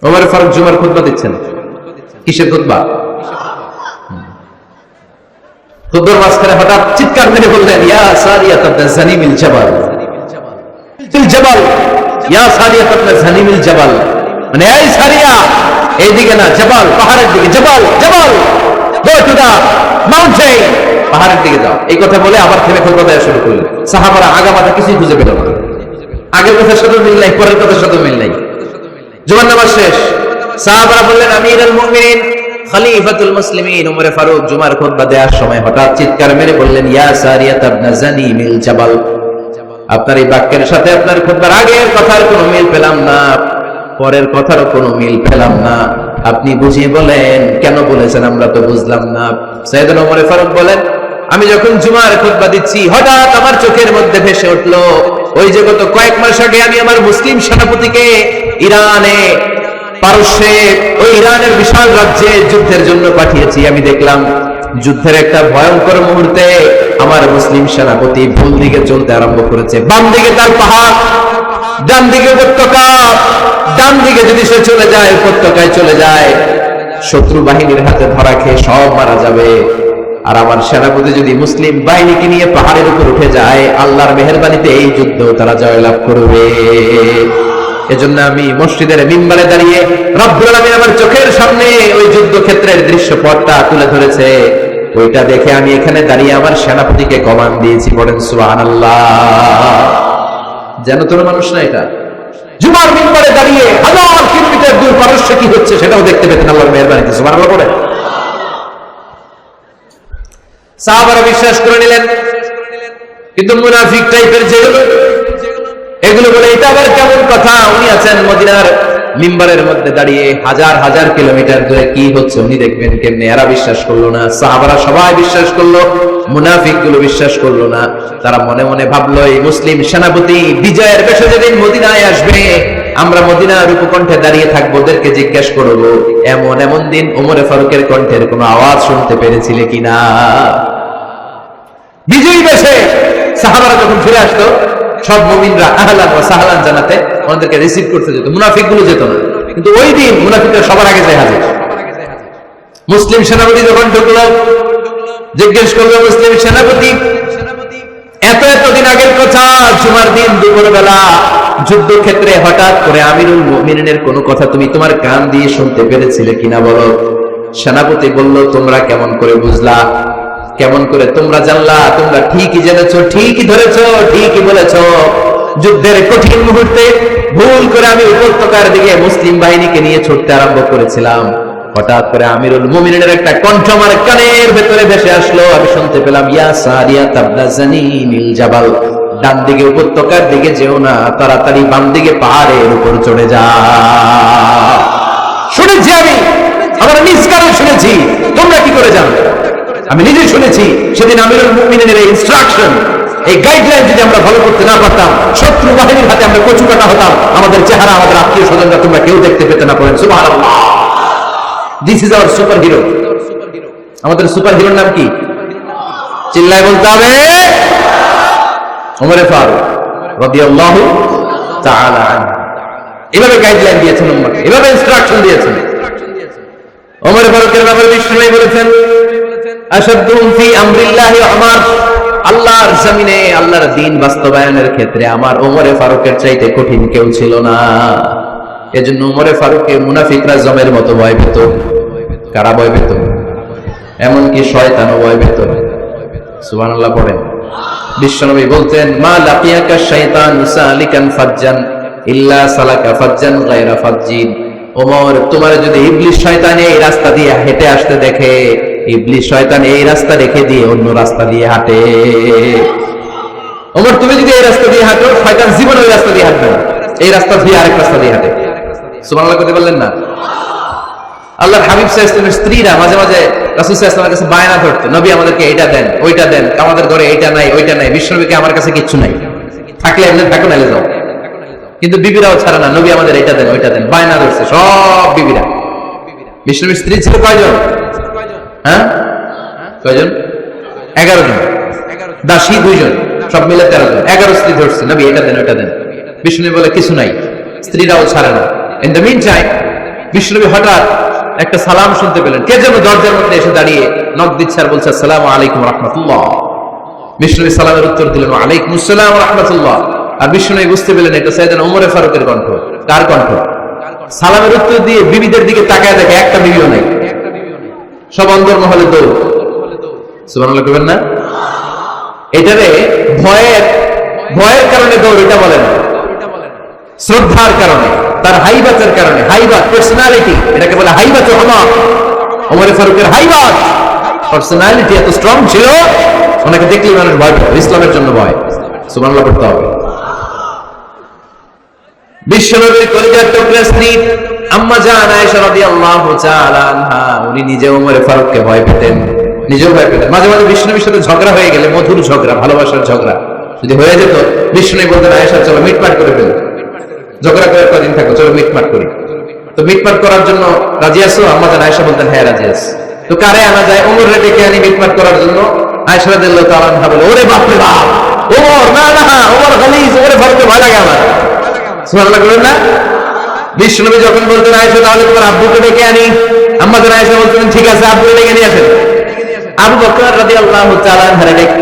ওমর ফারুক জুমার খুতবা দিচ্ছেন। কিসের খুতবা? খুতবার মাঝখানে হঠাৎ চিৎকার মেরে বললেন, ইয়া সারিয়াত ইবনে জানিমিল জাবাল, ফিল জাবাল, ইয়া সারিয়াত ইবনে জানিমিল জাবাল, মানে এই সারিয়া, এইদিকে না, জাবাল পাহাড়ের দিকে, জাবাল জাবাল, গো টু দা মাউন্টেন, পাহাড়ের দিকে যাও। এই কথা বলে আবার থেমে খুতবা দেওয়া শুরু করলেন। সাহাবারা আগামাথা কিছুই খুঁজে পেল না, আগের কথার সাথে মিল নাই, পরের কথার সাথে মিল নাই। জুমার নামাজ শেষ, সাহাবারা বললেন, আমিরুল মুমিনিন খলিফাতুল মুসলিমিন ওমর ফারুক জুমার খুতবা দেওয়ার সময় হঠাৎ চিৎকার মেরে বললেন, ইয়া সারিয়াত ইবনে জানিমিল জাবাল, আপনার এই বাক্যের সাথে আপনার খুতবার আগের কথার কোনো মিল পেলাম না, পরের কথারও কোনো মিল পেলাম না, আপনি বুঝিয়ে বলেন কেন বলেছেন, আমরা তো বুঝলাম না। সাইয়েদনা ওমর ফারুক বলেন, আমি যখন জুমার খুতবা দিচ্ছি হঠাৎ আমার চোখের মধ্যে ভেসে উঠলো ওই যে গত কয়েক মাস আগে আমি আমার মুসলিম সেনাপতিকে ইরানে, পারস্যে, ওই ইরানের বিশাল রাজ্যে যুদ্ধের জন্য পাঠিয়েছি। আমি দেখলাম যুদ্ধের একটা ভয়ঙ্কর মুহূর্তে আমার মুসলিম সেনাপতি ভুল দিকে চলতে আরম্ভ করেছে। বাম দিকে তার পাহাড়, ডান দিকে উপত্যকা, ডান দিকে যদি সে চলে যায়, উপত্যকায় চলে যায়, শত্রু বাহিনীর হাতে ধরা খেয়ে সব মারা যাবে। আর আমার সেনাপতি যদি মুসলিম বাহিনীকে নিয়ে পাহাড়ের উপর উঠে যায়, আল্লাহর মেহেরবানিতে এই যুদ্ধ তারা জয়লাভ করবে। এজন্য আমি মসজিদের মিম্বারে দাঁড়িয়ে রব্বুল আলামিন আমার চোখের সামনে ওই যুদ্ধক্ষেত্রের দৃশ্যপটটা তুলে ধরেছে, ওইটা দেখে আমি এখানে দাঁড়িয়ে আমার সেনাপতিকে কমান্ড দিয়েছি। পড়েন সুবহানাল্লাহ। যেন তোর মানুষ না, এটা জুমার মিম্বারে দাঁড়িয়ে হাজার কিলোমিটার দূর পারস্যে কি হচ্ছে সেটাও দেখতে পেতেন আল্লাহর মেহেরবানিতে। সুবহানাল্লাহ পড়ে। সাহাবারা বিশ্বাস করে নিলেন, কিন্তু মুনাফিক টাইপের যেগুলো, এগুলো বলে এটা আবার কেমন কথা, উনি আছেন মদিনার মিম্বারের মধ্যে দাঁড়িয়ে, হাজার হাজার কিলোমিটার দূরে কি হচ্ছে উনি দেখবেন কেমনে। এরা বিশ্বাস করলো না, সাহাবারা সবাই বিশ্বাস করলো, মুনাফিক গুলো বিশ্বাস করলো না। তারা মনে মনে ভাবলো, এই মুসলিম সেনাপতি বিজয়ের বেশে যেদিন মদিনায় আসবে, আমরা মদিনার উপকণ্ঠে দাঁড়িয়ে থাকবো, ওদেরকে জিজ্ঞেস করবো এমন এমন দিন ওমরে ফারুকের কণ্ঠের কোনো আওয়াজ শুনতে পেরেছিলে কিনা। বিজয়ী বেশে সাহাবারা যখন ফিরে আসতো, সব মুমিনরা আহলান ওয়া সাহলান জানাতে ওনাদেরকে রিসিভ করতে যেত, মুনাফিক গুলো যেত না। কিন্তু ওই দিন মুনাফিকরা সবার আগে যায় হাজির। মুসলিম সেনাপতি যখন ঢুকলো, জিজ্ঞেস করলো, মুসলিম সেনাপতি এতদিন আগের কথা, জুমার দিন দুপুরবেলা যুদ্ধক্ষেত্রে হঠাৎ করে আমিরুল মুমিনিনের কোনো কথা তুমি তোমার কান দিয়ে শুনতে পেরেছিলে কিনা বলো। সেনাপতি বলল, তোমরা কেমন করে বুঝলা, কেমন করে তোমরা জানলা, তোমরা ঠিকই জেনেছো, ঠিকই ধরেছো, ঠিকই বলেছো। যুদ্ধের কঠিন মুহূর্তে ভুল করে আমি উপত্যকার দিকে মুসলিম বাহিনীকে নিয়ে ছুটতে আরম্ভ করেছিলাম, হঠাৎ করে আমিরুল মুমিনিনের একটা কণ্ঠ আমার কানের ভেতরে ভেসে আসলো। আমি শুনতে পেলাম, ইয়া সারিয়াত ইবনে জানিমিল জাবাল, ডান দিকে উপত্যকার দিকে যেও না, তাড়াতাড়ি বাম দিকে পাহাড়ের উপর চড়ে যাও। শুনেছি আমি, আমার নিজ কানে শুনেছি, তোমরা কি করে জানো? আমি নিজে শুনেছি। সেদিন আমিরুল মুমিনিনের এই ইনস্ট্রাকশন, এই গাইডলাইন যদি আমরা ফলো করতে না পারতাম, শত্রু বাহিনীর হাতে আমরা কচু কাটা হতাম, আমাদের চেহারা, আমাদের আত্মীয় স্বজনরা তোমরা কেউ দেখতে পেতে না। পড়েন সুবহানাল্লাহ। This is our super hero. আমাদের সুপার হিরোর নাম কি? চিল্লায় বলতে হবে, ওমর ফারুক রাদিয়াল্লাহু তাআলা আনহু। এভাবে গাইডলাইন দিয়েছেন উম্মতকে, এভাবে ইনস্ট্রাকশন দিয়েছেন। ওমর ফারুকের ব্যাপারে বিশ্বনবী বলেছেন, আশাদুহুম ফি আমরিল্লাহি উমর, আল্লাহর জমিনে আল্লাহর দ্বীন বাস্তবায়নের ক্ষেত্রে আমার ওমরে ফারুকের চাইতে কঠিন কেউ ছিল না। এজন্য ওমরে ফারুককে মুনাফিকরা জমের মতো ভয় পেত। কারা ভয় পেত? এমনকি শয়তানও ভয় পেত। সুবহানাল্লাহ পড়েন। বিশ্বনবী বলতেন, মা লাকিয়াকা শাইতান সালিকান ফাজ্জান ইল্লা সালাকা ফাজ্জান গায়রা ফাজ্জিন। ওমর, তোমার যদি ইবলিস শয়তান এই রাস্তা দিয়ে হেঁটে আসতে দেখে, ইবলিস শয়তান এই রাস্তা রেখে দিয়ে অন্য রাস্তা দিয়ে হাঁটে। ওমর, তুমি যদি এই রাস্তা দিয়ে হাঁটো, শয়তান জীবন ওই রাস্তা দিয়ে হাঁটবে না, এই রাস্তা দিয়ে আরেক রাস্তা দিয়ে হাঁটে। সুবহানাল্লাহ করতে পারলেন না? আল্লাহর হাবিব সাল্লাল্লাহু আলাইহি ওয়াসাল্লামের স্ত্রীরা মাঝে মাঝে রাসূল সাল্লাল্লাহু আলাইহি ওয়াসাল্লামের কাছে বায়না ধরতো, নবী আমাদেরকে এইটা দেন, ওইটা দেন, আমাদের ঘরে এইটা নাই, ওইটা নাই। বিশ্বনবীকে, আমার কাছে কিচ্ছু নাই, থাকলে এমনি থাকো, নাইলে যাও। কিন্তু বিবিরাও ছাড়া না, নবী আমাদের এইটা দেন, ওইটা দেন, বায়না ধরছে সব বিবিরা। বিশ্বনবীর স্ত্রী ছিল কয়জন? হ্যাঁ, কয়জন? 11 জন। দাসী 2 জন, সব মিলে 13 জন। 11 স্ত্রী ধরছে, নবী এটা দেন, ওইটা দেন। বিষ্ণু বলে কিছু নাই, স্ত্রীরাও ছাড়ে না। ইন দ্য মিন টাইম বিশ্বনবী হঠাৎ একটা সালাম শুনতে পেলেন, কে যেন দরজার মধ্যে এসে দাঁড়িয়ে নক দিচ্ছে আর বলছে আসসালামু আলাইকুম রাহমাতুল্লাহ। বিশ্বনবী সালামের উত্তর দিলেন ওয়ালাইকুম আসসালাম রাহমাতুল্লাহ। আর বিশ্বনবী বুঝতে পেলেন এটা সাইয়েদনা ওমর ফারুকের কণ্ঠ। কার কণ্ঠ? সালামের উত্তর দিয়ে বিবিদের দিকে তাকায় দেখে একটা বিবিও নাই, সব অন্দরমহলে দৌড়। সুবহানাল্লাহ কইবেন না? এটারে ভয়ের কারণে দৌড় এটা বলে না, শ্রদ্ধার কারণে, তার হাইবাতের কারণে। হাইবাত পার্সোনালিটি, এটাকে বলে হাইবাত ওমর। ওমর ফারুকের হাইবাত পার্সোনালিটি এত স্ট্রং ছিল, ওনাকে দেখলেই মানুষ ভয় পেত, ইসলামের জন্য ভয়। সুবহানাল্লাহ পড়তে হবে। বিশ্বনবীর কলিজার টুকরা স্ত্রী আম্মা জান আয়েশা রাদিয়াল্লাহু তাআলা আনহা, উনি নিজে ওমর ফারুককে ভয় পেতেন, নিজেও ভয় পেতেন। মাঝে মাঝে বিশ্বনবীর সাথে ঝগড়া হয়ে গেলে, মধুর ঝগড়া, ভালোবাসার ঝগড়া যদি হয়ে যেত, বিশ্বনবী বলতেন আয়েশা চলো মিটমাট করে ফেলি, ঝগড়া করে কদিন থাকো, চলো মিটমাট করি। তো মিটমাট করার জন্য রাজি আছো? আম্মা জান আয়েশা বলতেন হ্যাঁ রাজি আছি। তো কারে আনা যায়? ওমর রে ডেকে আনি মিটমাট করার জন্য। আয়েশা রাদিয়াল্লাহু তাআলা আনহা বলে ওরে বাপ রে বাপ, ওমর না না, ওমর গালিজ, ওরে ফারুককে ভয় লাগে আমার। সুবহানাল্লাহ বলেন না? বিশ্বনবী যখন বলতেন আয়েশা তাহলে তোমার আব্বুকে ডেকে আনি, আম্মা জান আয়েশা বলতেন ঠিক আছে আব্বুকে ডেকে নিয়ে আসেন। আবু বকর রাদিয়াল্লাহু তাআলা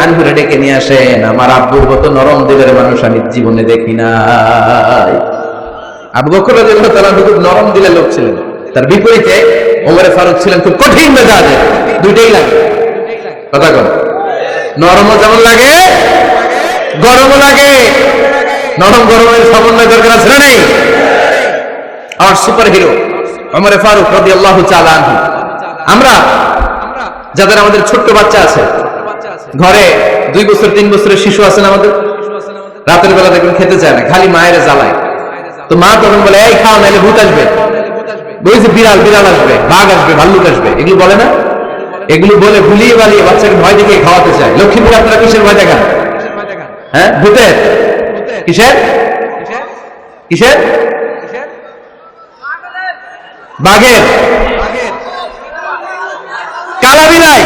আনহু ডেকে নিয়ে আসেন। আমার আব্বুর মতো নরম দিলের মানুষ আমি জীবনে দেখি নাই। আবু বকর রাদিয়াল্লাহু তাআলা খুব নরম দিলের লোক ছিলেন, তার বিপরীতে ওমর ফারুক ছিলেন খুব কঠিন মেজাজের। দুইটাই লাগে, কথা কন। নরমও যেমন লাগে, গরমও লাগে। নরম গরমের সমন্বয় দরকার আছে না নেই? আর সুপার হিরো ওমর ফারুক রাদিয়াল্লাহু তাআলা আনহু। আমরা যাদের আমাদের ছোট্ট বাচ্চা আছে, ঘরে 2 বছর 3 বছরের শিশু আছেন আমাদের, রাতের বেলা দেখবেন খেতে চায় না, খালি মায়ের জ্বালায়। তো মা তখন বলে এই খাও নাইলে ভূত আসবে, বলেছে বিড়াল আসবে, বাঘ আসবে, ভাল্লুক আসবে, এগুলো বলে না? এগুলো বলে ভুলিয়ে বালিয়ে বাচ্চাকে ভয় দেখিয়ে খাওয়াতে চায়। লক্ষ্মীপুর আপনারা কিসের ভয় দেখান? হ্যাঁ, ভূতের। কিসের? বাঘের, কালা বিলাই,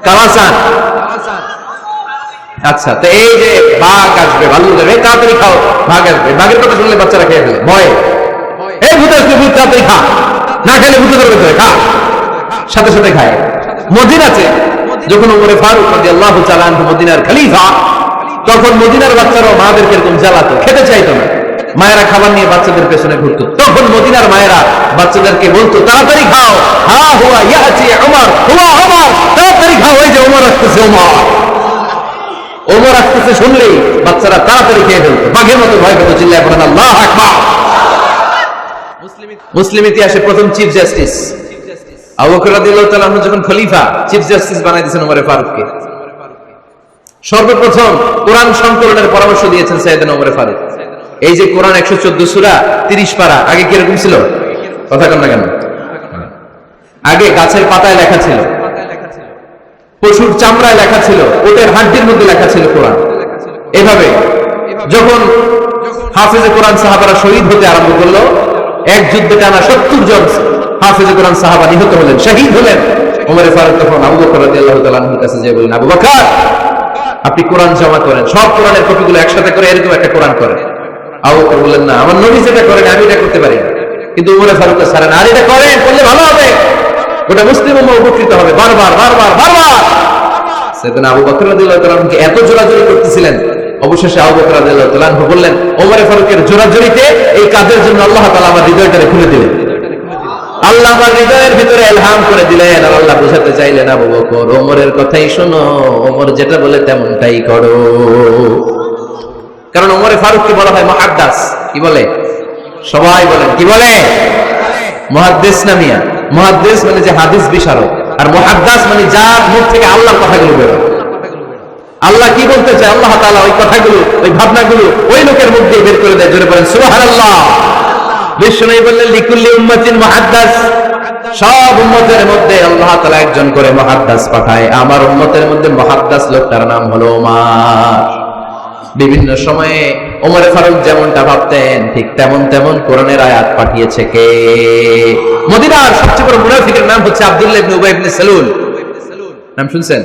কালাসান। আচ্ছা, তো এই যে বাঘ আসবে, ভাল্লুক আসবে, তাড়াতাড়ি খাও, বাঘ আসবে, বাঘের কথা শুনলে বাচ্চারা খেয়ে ফেলে ভয়ে। এই ভূত আসবে, ভূত তাড়াতাড়ি খা, না খেলে ভূতে ধরবে তো, খা, সাথে সাথে খায়। মদিনাতে যখন ওমর ফারুক রাদিয়াল্লাহু তাআলা আনহু মদিনার খলিফা, তখন মদিনার বাচ্চারাও মাদেরকে এরকম জ্বালাতো, খেতে চাইতো না। মায়েরা খাবার নিয়ে বাচ্চাদের পেছনে ঘুরতো। তখন মদিনার মায়েরা বাচ্চাদেরকে বলতো তাড়াতাড়ি খাও, হা হুয়া ইয়াতি ওমর, হুয়া ওমর, তাড়াতাড়ি খাও, এই যে ওমর আসতেছে, ওমর আসতেছে শুনলেই বাচ্চারা তাড়াতাড়ি খেয়ে ফেলতো, বাঘের মতো ভয় পেত। চিল্লায় বলেন আল্লাহু আকবার। মুসলিম ইতিহাসে প্রথম চিফ জাস্টিস আবু বকর রাদিয়াল্লাহু তাআলা আনহু যখন খলিফা, চিফ জাস্টিস বানাই দিয়েছেন ওমর ফারুককে। সর্বপ্রথম কোরআন সংকলনের পরামর্শ দিয়েছেন সাইয়েদনা ওমর ফারুক। এই যে কোরআন 114 সূরা 30 পারা, আগে কিরকম ছিল? কথা কন না কেন? আগে গাছের পাতায় লেখা ছিল, পশুর চামড়ায় লেখা ছিল, ওটের হাড্ডির মধ্যে লেখা ছিল কোরআন। এভাবে যখন হাফেজে কোরআন সাহাবারা শহীদ হতে আরম্ভ করলো, এক যুদ্ধে টানা 70 জন হাফেজে কোরআন সাহাবা নিহত হলেন, শহীদ হলেন। ওমর ফারুক তখন আবু বকর রাদিয়াল্লাহু তাআলা আনহুর কাছে যেয়ে বললেন, আবু বকর আপনি কোরআন জমা করেন, সব কোরআনের কপিগুলো একসাথে করে এরকম একটা কোরআন করেন। আবু বকর বললেন না, আমার নবী যেটা করেন আমি এটা করতে পারি না। কিন্তু ওমর ফারুক ছাড়েন, আর এটা করেন, করলে ভালো হবে, ওটা মুসলিম উম্মাহ উপকৃত হবে। বারবার সাইয়েদনা আবু বকর রাদিয়াল্লাহু তাআলা আনহুকে এত জোরাজুরি করতেছিলেন, অবশেষে আবু বকর রাদিয়াল্লাহু তাআলা আনহু বললেন, ওমর ফারুকের জোরাজুরিতে এই কাজের জন্য আল্লাহ তাআলা আমার হৃদয়টারে খুলে দিলেন। আল্লাহ আমার হৃদয়ের ভিতরে ইলহাম করে দিলেন। আর আল্লাহ বোঝাতে চাইলেন, আবু বকর ওমরের কথাই শোনো, ওমর যেটা বলে তেমনটাই করো। কারণ ওমর ফারুককে বলা হয় মুহাদ্দিস। কি বলে? সবাই বলেন কি বলে? মুহাদ্দিস না মিয়া? মুহাদ্দিস মানে যে হাদিস বিশারদ, আর মুহাদ্দিস মানে যার মুখ থেকে আল্লাহর কথাগুলো বের হয়। আল্লাহ কি বলতে চায়, আল্লাহ তাআলা ওই কথাগুলো, ওই ভাবনাগুলো ওই লোকের মুখ দিয়ে বের করে দেয়। জোরে বলেন সুবহানাল্লাহ। বিশ্বনবী বললেন লিকুল্লি উম্মাতিন মুহাদ্দিস, সব উম্মতের মধ্যে আল্লাহ তাআলা একজন করে মুহাদ্দিস পাঠায়। আমার উম্মতের মধ্যে মুহাদ্দিস লোকটার নাম হলো ওমর। বিভিন্ন সময়ে ওমর ফারুক যেমনটা ভাবতেন ঠিক তেমন কোরআনের আয়াত পাঠিয়েছে কে? মদিনার সবচেয়ে বড় মুনাফিকের নাম হচ্ছে আব্দুল্লাহ ইবনে উবাই ইবনে সালুল। নাম শুনছেন?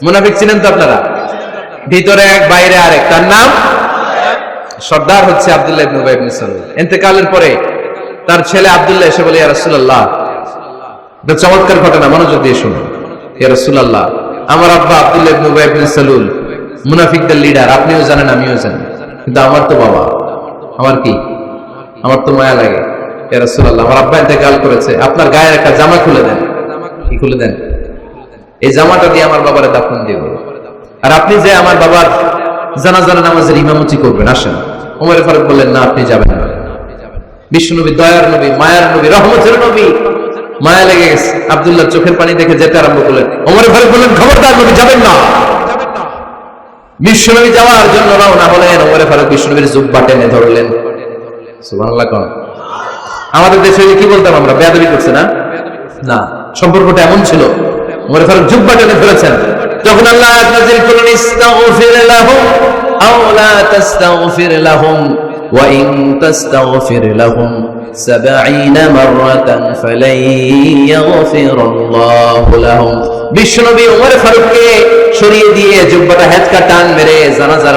মুনাফিক চিনেন তো আপনারা? ভিতরে এক বাইরে আরেক, তার নাম সর্দার হচ্ছে আব্দুল্লাহ ইবনে উবাই ইবনে সালুল। ইন্তেকালের পরে তার ছেলে আব্দুল্লাহ এসে বলে, ইয়া রাসূলুল্লাহ, এটা চমৎকার ঘটনা, মনোযোগ দিয়ে শুনুন। ইয়া রাসূলুল্লাহ, আমার আব্বা আব্দুল্লাহ ইবনে উবাই ইবনে সালুল মুনাফিকদের লিডার, আপনিও জানেন আমিও জানি, কিন্তু আমার তো বাবা, আমার কি, আমার তো মায়া লাগে। ইয়া রাসূলুল্লাহ, আমার আব্বা ইন্তেকাল করেছে, আপনার গায়ের একটা জামা খুলে দেন। কি খুলে দেন? এই জামাটা দিয়ে আমার বাবারে দাফন দিব, আর আপনি যে আমার বাবার জানাজার নামাজের ইমামতি করবেন, আসেন। ওমর ফারুক বললেন, না, আপনি যাবেন না। বিশ্বনবী দয়ার নবী, মায়ার নবী, রহমতের নবী, মায়া লেগে গেছে, আব্দুল্লাহ চোখের পানি দেখে যেতে আরম্ভ করলেন। ওমর ফারুক বললেন, খবরদার, নবী যাবেন না। বিশ্বনবী যাওয়ার জন্য রওনা হলেন। ওমর ফারুক বিশ্বনবীর জুব্বা টেনে ধরলেন। সুবহানাল্লাহ। কোন আমাদের দেশে কি বলতাম আমরা, বেয়াদবি করছে না? না, সম্পর্কটা এমন ছিল। ওমর ফারুক জুব্বা টেনে ধরেছেন। যখন আল্লাহ আয়াত নাযিল করলেন, ইস্তাগফির লাহুম আও লা তাস্তাগফির লাহুম ওয়া ইন তাস্তাগফির লাহুম 70 মাররাতান ফালাই ইয়াগফিরুল্লাহু লাহুম। বিশ্বনবী ওমর ফারুককে সরিয়ে দিয়ে জুব্বাটা হেঁচকা টান মেরে জানাজার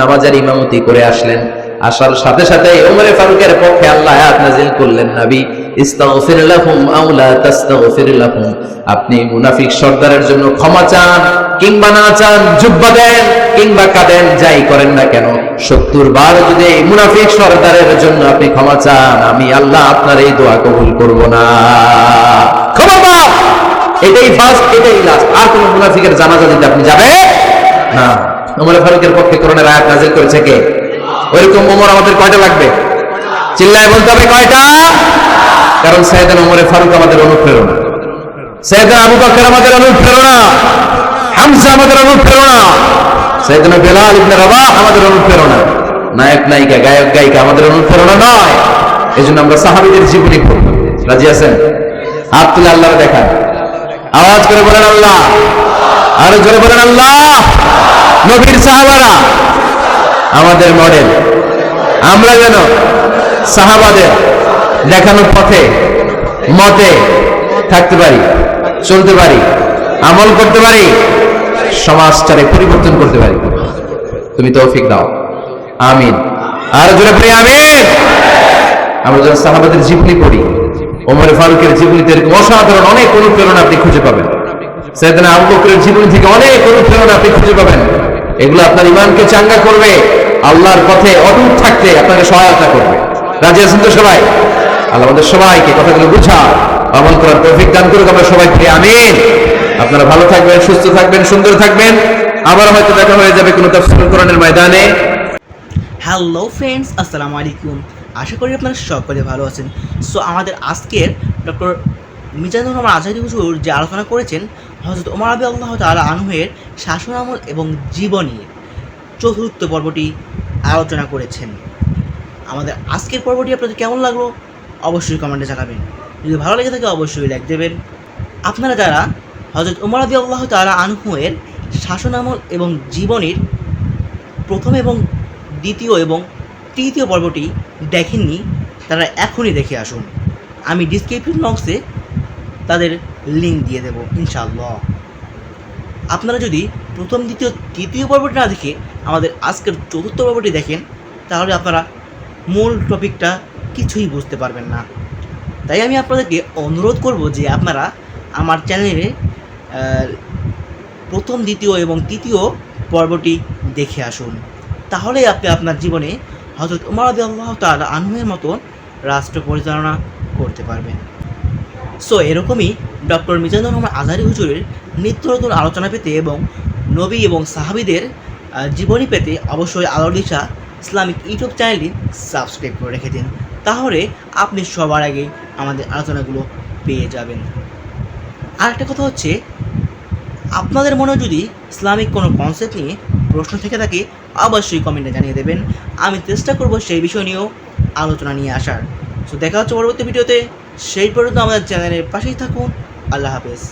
নামাজের ইমামতি করে আসলেন। আসার সাথে সাথে ওমর ফারুকের পক্ষে আল্লাহ আয়াত নাযিল করলেন, নবী, ইস্তাগফির লাহুম আও লা তাস্তাগফির লাহুম, আপনি মুনাফিক সর্দারের জন্য ক্ষমা চান কিংবা না চান, জুব্বা দেন কিংবা কাঁদেন, যাই করেন না কেন, 70 বার যদি এই মুনাফিক সর্দারের জন্য আপনি ক্ষমা চান, আমি আল্লাহ আপনার এই দোয়া কবুল করব না। খবরদার, এটাই ফার্স্ট, এটাই লাস্ট, আর কোন মুনাফিকের জানাজা দিতে আপনি যাবেন না। ওমর ফারুকের পক্ষে কোরআনের আয়াত নাযিল করেছে কে? ওইরকম ওমর আমাদের কয়টা লাগবে? চিল্লায় বলতে হবে কয়টা? কারণ সাইয়েদনা ওমর ফারুক আমাদের অনুপ্রেরণা, সাইয়েদনা আবু বকর আমাদের অনুপ্রেরণা, হামজা আমাদের অনুপ্রেরণা, সাইয়েদনা বেলাল ইবনে রাবাহ আমাদের অনুপ্রেরণা। নায়ক নায়িকা, গায়ক গায়িকা আমাদের অনুপ্রেরণা নয়। এজন্য আমরা সাহাবীদের জীবনী পড়ব। রাজি আছেন? হাত তুলে আল্লাহর দেখান, আওয়াজ করে বলেন আল্লাহ, আরো জোরে বলেন আল্লাহ। নবীর সাহাবারা আমাদের মডেল, আমরা যেন সাহাবাদের দেখানোর পথে মতে থাকতে পারি, চলতে পারি, আমল করতে পারি, সমাজটারে পরিবর্তন করতে পারি। তুমি তৌফিক দাও, আমিন। আর জোরে পড়ি আমিন। আমরা যখন সাহাবাদের জীবনী পড়ি, ওমর ফারুকের জীবনীতে এরকম অসাধারণ অনেক অনুপ্রেরণা আপনি খুঁজে পাবেন। সাইয়েদনা আবু বকরের জীবনী থেকে অনেক অনুপ্রেরণা আপনি খুঁজে পাবেন। এগুলো আপনার ঈমানকে চাঙ্গা করবে, আল্লাহর পথে অটুট থাকতে আপনাকে সহায়তা করবে। রাজি আছেন তো সবাই? আল্লাহ আমাদের সবাইকে কথাগুলো বুঝা আমল করার তৌফিক দান করুক। আমরা সবাই পড়ি আমিন। আপনারা ভালো থাকবেন, সুস্থ থাকবেন, সুন্দর থাকবেন। আবার হয়তো দেখা হয়ে যাবে কোনো তাফসীরুল কোরআনের ময়দানে। হ্যালো ফ্রেন্ডস, আসসালামু আলাইকুম। আশা করি আপনারা সকলে ভালো আছেন। সো আমাদের আজকের ডক্টর মিজানুর রহমান আজহারী হুজুর যে আলোচনা করেছেন হযরত ওমর রাদিয়াল্লাহু তাআলা আনহুয়ের শাসনামল এবং জীবনী, চতুর্থ পর্বটি আলোচনা করেছেন। আমাদের আজকের পর্বটি আপনাদের কেমন লাগলো অবশ্যই কমেন্টে জানাবেন। যদি ভালো লেগে থাকে অবশ্যই লাইক দেবেন। আপনারা যারা হযরত ওমর রাদিয়াল্লাহু তাআলা আনহুয়ের শাসনামল এবং জীবনীর প্রথম এবং দ্বিতীয় এবং তৃতীয় পর্বটি দেখেননি, তারা এখনই দেখে আসুন। আমি ডিসক্রিপশন বক্সে তাদের লিঙ্ক দিয়ে দেবো ইনশাআল্লাহ। আপনারা যদি প্রথম, দ্বিতীয়, তৃতীয় পর্বটি না দেখে আমাদের আজকের চতুর্থ পর্বটি দেখেন, তাহলে আপনারা মূল টপিকটা কিছুই বুঝতে পারবেন না। তাই আমি আপনাদেরকে অনুরোধ করব যে আপনারা আমার চ্যানেলে প্রথম, দ্বিতীয় এবং তৃতীয় পর্বটি দেখে আসুন। তাহলেই আপনি আপনার জীবনে হযরত ওমর রাদিয়াল্লাহু তাআলা আনহুয়ের মতো রাষ্ট্র পরিচালনা করতে পারবেন। সো এরকমই ডক্টর মিজানুর রহমান আজহারী হুজুরের নিত্য নতুন আলোচনা পেতে এবং নবী এবং সাহাবীদের জীবনী পেতে অবশ্যই আলোর দিশা ইসলামিক ইউটিউব চ্যানেলটি সাবস্ক্রাইব করে রেখে দিন। তাহলে আপনি সবার আগে আমাদের আলোচনাগুলো পেয়ে যাবেন। আর একটা কথা হচ্ছে, আপনাদের মনে যদি ইসলামিক কোনো কনসেপ্ট নিয়ে প্রশ্ন থেকে থাকে অবশ্যই কমেন্টে জানিয়ে দেবেন। আমি চেষ্টা করব সেই বিষয় নিয়েও আলোচনা নিয়ে আসার। সো দেখা হচ্ছে পরবর্তী ভিডিওতে। সেই পর্যন্ত আমাদের চ্যানেলের পাশেই থাকুন। আল্লাহ হাফেজ।